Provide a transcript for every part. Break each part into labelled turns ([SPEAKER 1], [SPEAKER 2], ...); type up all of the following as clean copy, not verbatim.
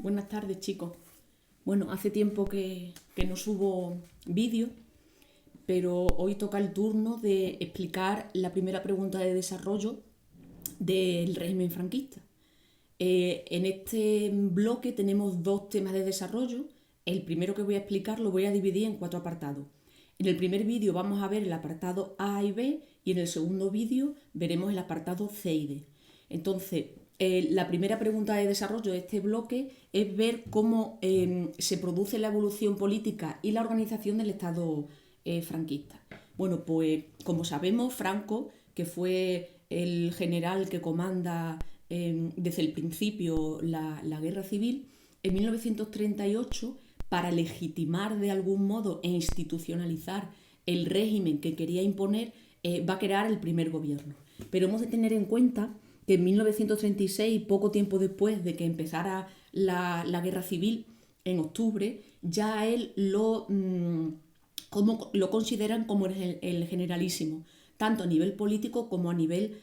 [SPEAKER 1] Buenas tardes, chicos. Bueno, hace tiempo que no subo vídeo, pero hoy toca el turno de explicar la primera pregunta de desarrollo del régimen franquista. En este bloque tenemos dos temas de desarrollo. El primero que voy a explicar lo voy a dividir en 4 apartados. En el primer vídeo vamos a ver el apartado A y B y en el segundo vídeo veremos el apartado C y D. Entonces, la primera pregunta de desarrollo de este bloque es ver cómo se produce la evolución política y la organización del Estado franquista. Bueno, pues como sabemos, Franco, que fue el general que comanda desde el principio la guerra civil, en 1938, para legitimar de algún modo e institucionalizar el régimen que quería imponer, va a crear el primer gobierno. Pero hemos de tener en cuenta que en 1936, poco tiempo después de que empezara la guerra civil, en octubre, ya él lo consideran como el generalísimo, tanto a nivel político como a nivel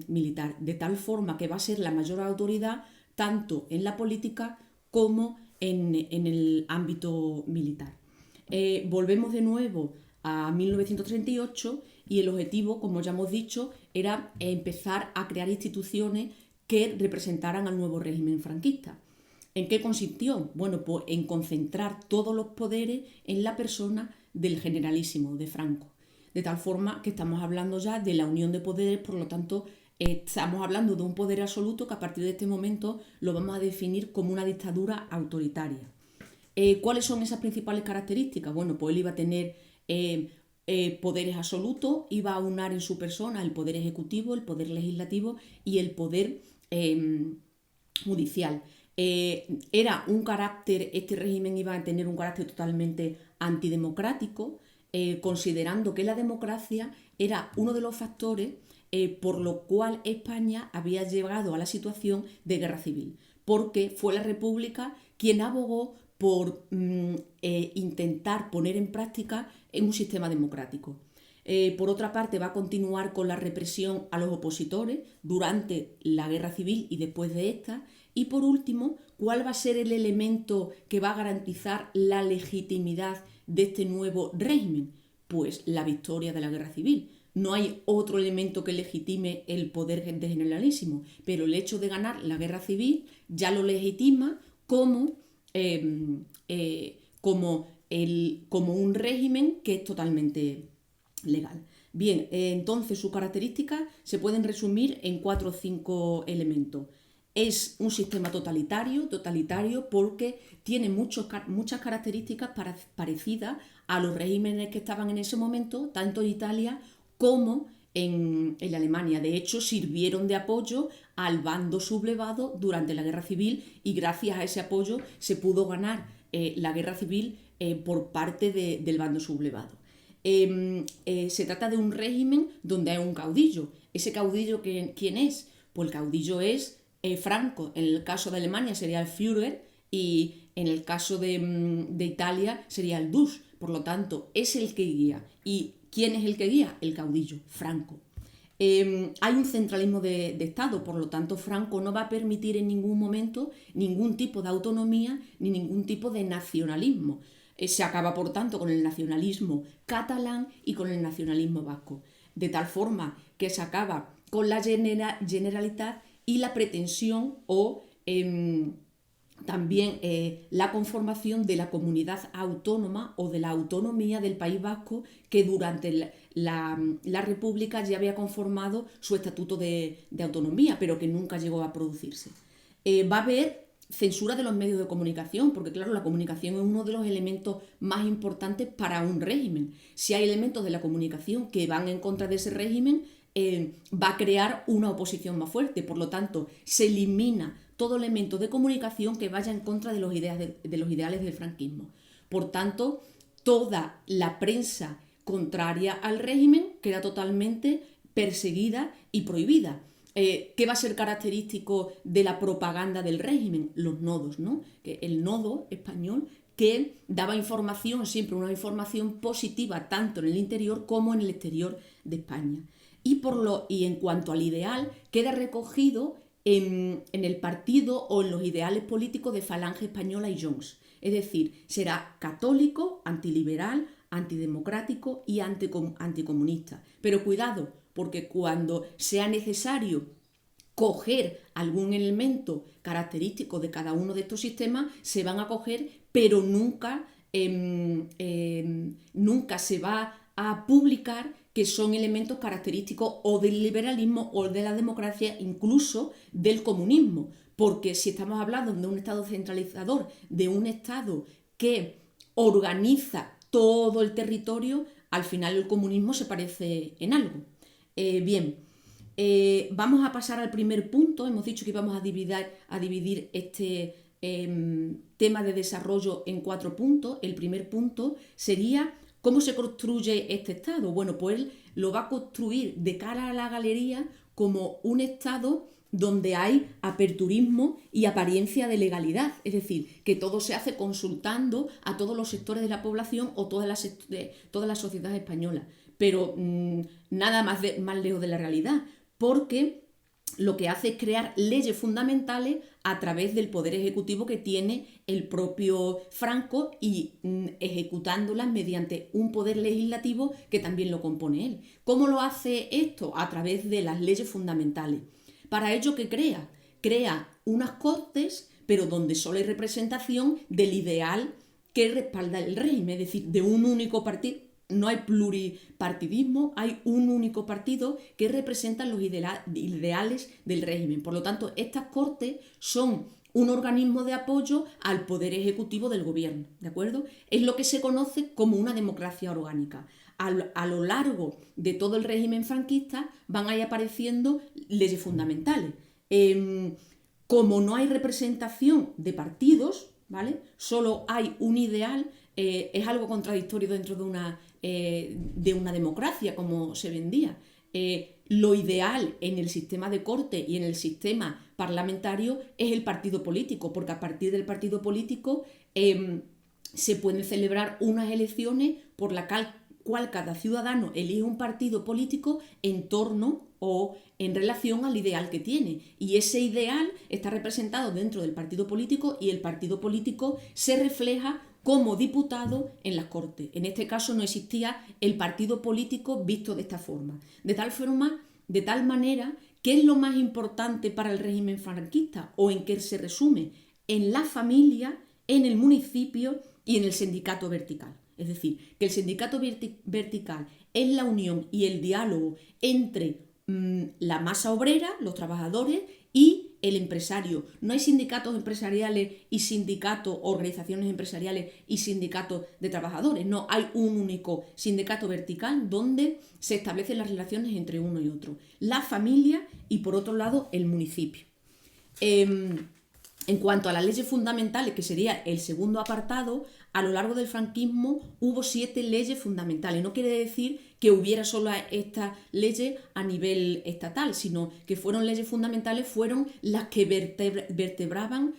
[SPEAKER 1] militar, de tal forma que va a ser la mayor autoridad tanto en la política como en el ámbito militar. Volvemos de nuevo a 1938 y el objetivo, como ya hemos dicho, era empezar a crear instituciones que representaran al nuevo régimen franquista. ¿En qué consistió? Bueno, pues en concentrar todos los poderes en la persona del generalísimo, de Franco. De tal forma que estamos hablando ya de la unión de poderes, por lo tanto, estamos hablando de un poder absoluto que a partir de este momento lo vamos a definir como una dictadura autoritaria. ¿Cuáles son esas principales características? Bueno, pues él iba a tener poderes absolutos, iba a unar en su persona el poder ejecutivo, el poder legislativo y el poder judicial. Este régimen iba a tener un carácter totalmente antidemocrático, considerando que la democracia era uno de los factores por lo cual España había llegado a la situación de guerra civil, porque fue la República quien abogó por intentar poner en práctica un sistema democrático. Por otra parte, va a continuar con la represión a los opositores durante la guerra civil y después de esta. Y por último, ¿cuál va a ser el elemento que va a garantizar la legitimidad de este nuevo régimen? Pues la victoria de la guerra civil. No hay otro elemento que legitime el poder de generalísimo, pero el hecho de ganar la guerra civil ya lo legitima como un régimen que es totalmente legal. Bien, entonces sus características se pueden resumir en 4 o 5 elementos. Es un sistema totalitario porque tiene muchas características parecidas a los regímenes que estaban en ese momento, tanto en Italia como en Alemania. De hecho, sirvieron de apoyo al bando sublevado durante la guerra civil y gracias a ese apoyo se pudo ganar la guerra civil por parte del bando sublevado. Se trata de un régimen donde hay un caudillo. ¿Ese caudillo quién es? Pues el caudillo es Franco. En el caso de Alemania sería el Führer y en el caso de Italia sería el Bush. Por lo tanto, es el que guía. ¿Y quién es el que guía? El caudillo, Franco. Hay un centralismo de Estado, por lo tanto Franco no va a permitir en ningún momento ningún tipo de autonomía ni ningún tipo de nacionalismo. Se acaba, por tanto, con el nacionalismo catalán y con el nacionalismo vasco. De tal forma que se acaba con la Generalitat y la pretensión o también la conformación de la comunidad autónoma o de la autonomía del País Vasco, que durante la República ya había conformado su estatuto de autonomía, pero que nunca llegó a producirse. Va a haber censura de los medios de comunicación, porque claro, la comunicación es uno de los elementos más importantes para un régimen. Si hay elementos de la comunicación que van en contra de ese régimen, va a crear una oposición más fuerte. Por lo tanto, se elimina todo elemento de comunicación que vaya en contra de los ideales del franquismo. Por tanto, toda la prensa contraria al régimen queda totalmente perseguida y prohibida. ¿Qué va a ser característico de la propaganda del régimen? Los nodos, ¿no? Que el nodo español que daba información, siempre una información positiva, tanto en el interior como en el exterior de España. Y en cuanto al ideal, queda recogido en el partido o en los ideales políticos de Falange Española y Junts. Es decir, será católico, antiliberal, antidemocrático y anticomunista. Pero cuidado, porque cuando sea necesario coger algún elemento característico de cada uno de estos sistemas, se van a coger, pero nunca se va a publicar que son elementos característicos o del liberalismo o de la democracia, incluso del comunismo. Porque si estamos hablando de un Estado centralizador, de un Estado que organiza todo el territorio, al final el comunismo se parece en algo. Bien, vamos a pasar al primer punto. Hemos dicho que íbamos a dividir este tema de desarrollo en 4 puntos. El primer punto sería ¿cómo se construye este Estado? Bueno, pues él lo va a construir de cara a la galería como un Estado donde hay aperturismo y apariencia de legalidad, es decir, que todo se hace consultando a todos los sectores de la población o toda la sociedad española, pero nada más lejos de la realidad, porque lo que hace es crear leyes fundamentales a través del poder ejecutivo que tiene el propio Franco y ejecutándolas mediante un poder legislativo que también lo compone él. ¿Cómo lo hace esto? A través de las leyes fundamentales. Para ello, ¿qué crea? Crea unas cortes, pero donde solo hay representación del ideal que respalda el régimen, es decir, de un único partido. No hay pluripartidismo, hay un único partido que representa los ideales del régimen. Por lo tanto, estas cortes son un organismo de apoyo al poder ejecutivo del gobierno, ¿de acuerdo? Es lo que se conoce como una democracia orgánica. A lo largo de todo el régimen franquista van a ir apareciendo leyes fundamentales. Como no hay representación de partidos, ¿vale? Solo hay un ideal, es algo contradictorio dentro de una democracia como se vendía. Lo ideal en el sistema de corte y en el sistema parlamentario es el partido político, porque a partir del partido político se pueden celebrar unas elecciones por la cual cada ciudadano elige un partido político en torno o en relación al ideal que tiene. Y ese ideal está representado dentro del partido político y el partido político se refleja como diputado en las Cortes. En este caso no existía el partido político visto de esta forma. De tal manera, ¿qué es lo más importante para el régimen franquista o en qué se resume? En la familia, en el municipio y en el sindicato vertical. Es decir, que el sindicato vertical es la unión y el diálogo entre la masa obrera, los trabajadores y el empresario. No hay sindicatos empresariales y sindicatos, organizaciones empresariales y sindicatos de trabajadores. No, hay un único sindicato vertical donde se establecen las relaciones entre uno y otro. La familia y, por otro lado, el municipio. En cuanto a las leyes fundamentales, que sería el segundo apartado, a lo largo del franquismo hubo 7 leyes fundamentales. No quiere decir que hubiera solo estas leyes a nivel estatal, sino que fueron leyes fundamentales, fueron las que vertebraban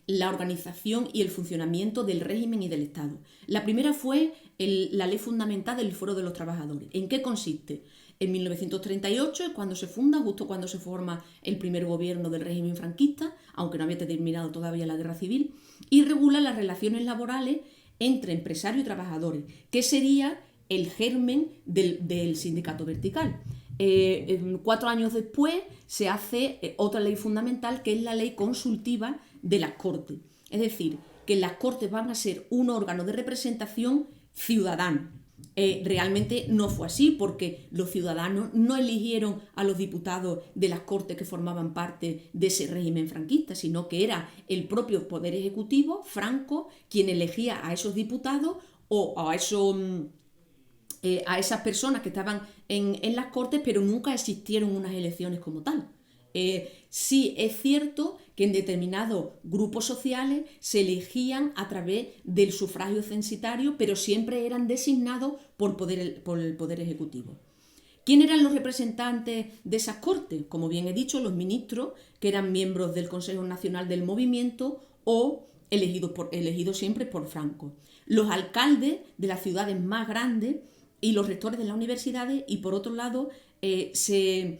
[SPEAKER 1] la organización y el funcionamiento del régimen y del Estado. La primera fue la ley fundamental del Foro de los Trabajadores. ¿En qué consiste? En 1938 es cuando se funda, justo cuando se forma el primer gobierno del régimen franquista, aunque no había terminado todavía la guerra civil, y regula las relaciones laborales entre empresarios y trabajadores, que sería el germen del sindicato vertical. 4 años después se hace otra ley fundamental, que es la ley consultiva de las Cortes. Es decir, que las Cortes van a ser un órgano de representación ciudadano. Realmente no fue así, porque los ciudadanos no eligieron a los diputados de las Cortes que formaban parte de ese régimen franquista, sino que era el propio Poder Ejecutivo, Franco, quien elegía a esos diputados o a esas personas que estaban en las Cortes, pero nunca existieron unas elecciones como tal. Sí es cierto que en determinados grupos sociales se elegían a través del sufragio censitario, pero siempre eran designados por el Poder Ejecutivo. ¿Quién eran los representantes de esas Cortes? Como bien he dicho, los ministros, que eran miembros del Consejo Nacional del Movimiento o elegidos siempre por Franco. Los alcaldes de las ciudades más grandes y los rectores de las universidades, y por otro lado se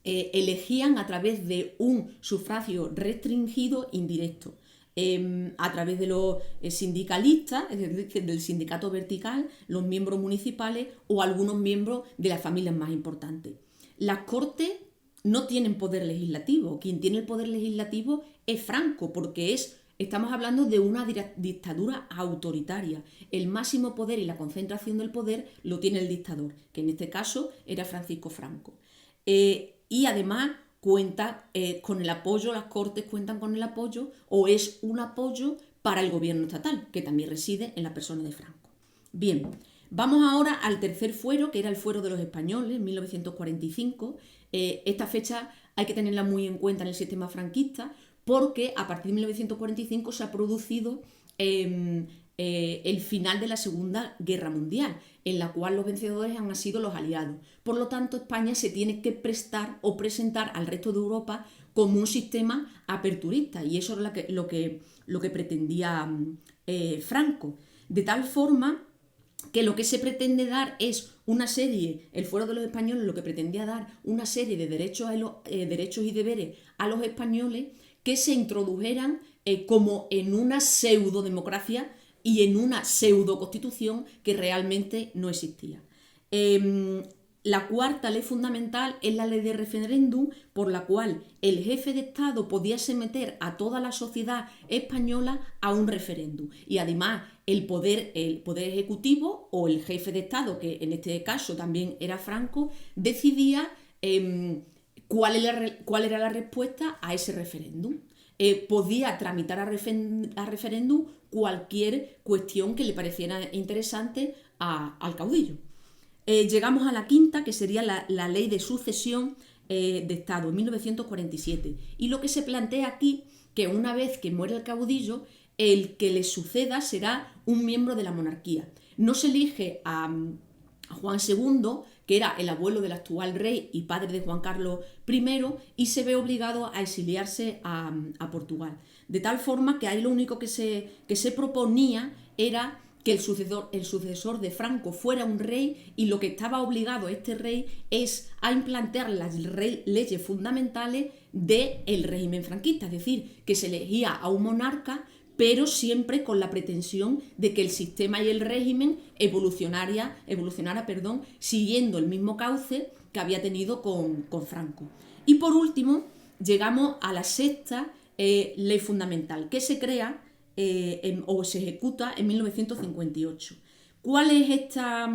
[SPEAKER 1] elegían a través de un sufragio restringido indirecto, a través de los sindicalistas, es decir, del sindicato vertical, los miembros municipales o algunos miembros de las familias más importantes. Las Cortes no tienen poder legislativo. Quien tiene el poder legislativo es Franco, porque estamos hablando de una dictadura autoritaria. El máximo poder y la concentración del poder lo tiene el dictador, que en este caso era Francisco Franco. Y además cuenta con el apoyo, las Cortes cuentan con el apoyo, o es un apoyo para el gobierno estatal, que también reside en la persona de Franco. Bien, vamos ahora al tercer fuero, que era el fuero de los españoles, 1945. Esta fecha hay que tenerla muy en cuenta en el sistema franquista, porque a partir de 1945 se ha producido el final de la Segunda Guerra Mundial, en la cual los vencedores han sido los aliados. Por lo tanto, España se tiene que prestar o presentar al resto de Europa como un sistema aperturista, y eso es lo que pretendía Franco. De tal forma que lo que se pretende dar es una serie, el fuero de los españoles lo que pretendía dar una serie de derechos y deberes a los españoles que se introdujeran como en una pseudodemocracia y en una pseudoconstitución que realmente no existía. La cuarta ley fundamental es la ley de referéndum, por la cual el jefe de Estado podía someter a toda la sociedad española a un referéndum. Y además el poder ejecutivo o el jefe de Estado, que en este caso también era Franco, decidía cuál era la respuesta a ese referéndum. Podía tramitar a referéndum cualquier cuestión que le pareciera interesante al caudillo. Llegamos a la quinta, que sería la ley de sucesión de Estado, en 1947. Y lo que se plantea aquí, que una vez que muere el caudillo, el que le suceda será un miembro de la monarquía. No se elige a Juan II, que era el abuelo del actual rey y padre de Juan Carlos I, y se ve obligado a exiliarse a Portugal. De tal forma que ahí lo único que se proponía era que el sucesor de Franco fuera un rey, y lo que estaba obligado este rey es a implantar las leyes fundamentales del régimen franquista, es decir, que se elegía a un monarca, pero siempre con la pretensión de que el sistema y el régimen evolucionara, siguiendo el mismo cauce que había tenido con Franco. Y por último, llegamos a la sexta ley fundamental, que se crea o se ejecuta en 1958. ¿Cuál es esta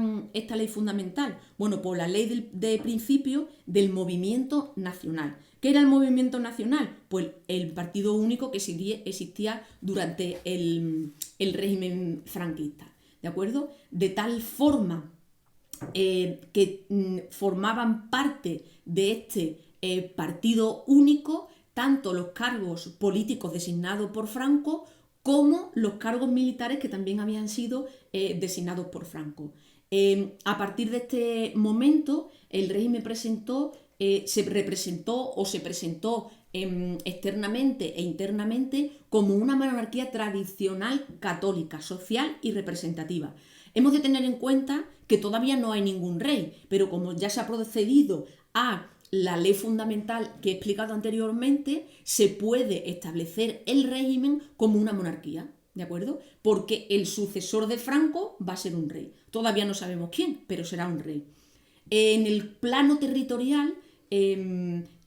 [SPEAKER 1] ley fundamental? Bueno, pues la ley de principio del movimiento nacional. ¿Qué era el movimiento nacional? Pues el partido único que existía durante el régimen franquista, ¿de acuerdo? De tal forma que formaban parte de este partido único tanto los cargos políticos designados por Franco como los cargos militares que también habían sido designados por Franco. A partir de este momento, el régimen se presentó externamente e internamente como una monarquía tradicional católica, social y representativa. Hemos de tener en cuenta que todavía no hay ningún rey, pero como ya se ha procedido a la ley fundamental que he explicado anteriormente, se puede establecer el régimen como una monarquía, ¿de acuerdo? Porque el sucesor de Franco va a ser un rey. Todavía no sabemos quién, pero será un rey. En el plano territorial,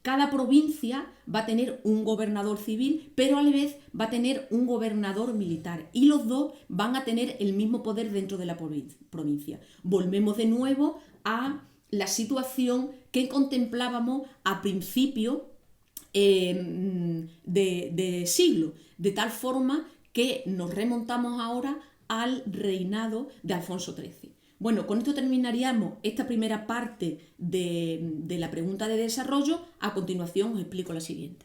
[SPEAKER 1] cada provincia va a tener un gobernador civil, pero a la vez va a tener un gobernador militar, y los dos van a tener el mismo poder dentro de la provincia. Volvemos de nuevo a la situación que contemplábamos a principio de siglo, de tal forma que nos remontamos ahora al reinado de Alfonso XIII. Bueno, con esto terminaríamos esta primera parte de la pregunta de desarrollo. A continuación os explico la siguiente.